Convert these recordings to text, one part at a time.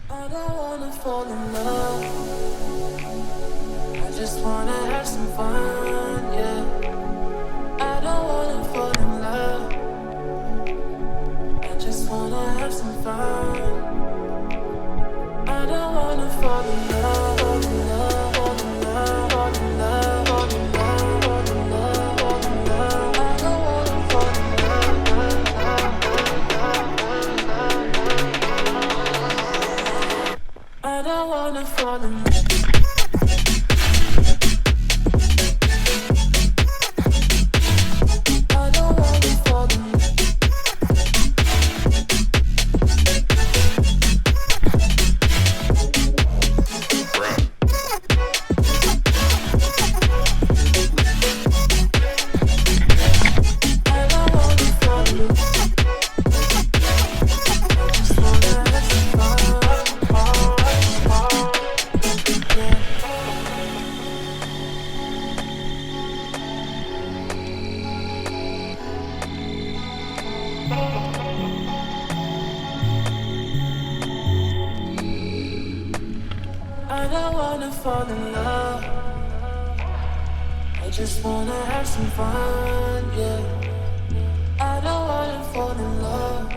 I don't wanna fall in love. I just wanna have some fun, yeah. I don't wanna fall in love. I just wanna have some fun. I don't wanna fall in love, fall in love, fall in love, fall in love, fall in love, fall in love, fall in love. I don't wanna fall in love. I don't wanna fall in love. I don't wanna fall in love. I just wanna have some fun, yeah. I don't wanna fall in love.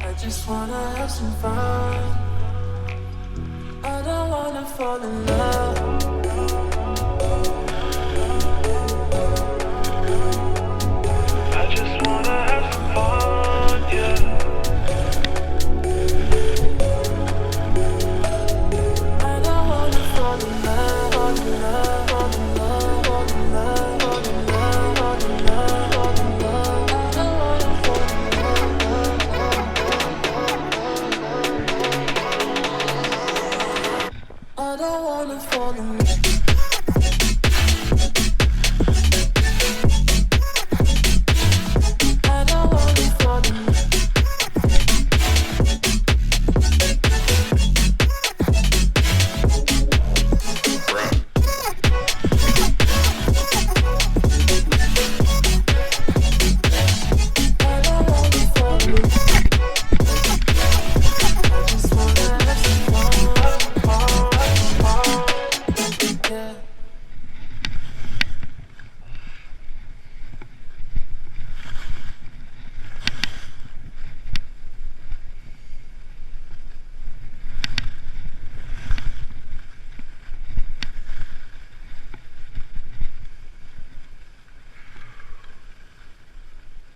I just wanna have some fun. I don't wanna fall in love. I just wanna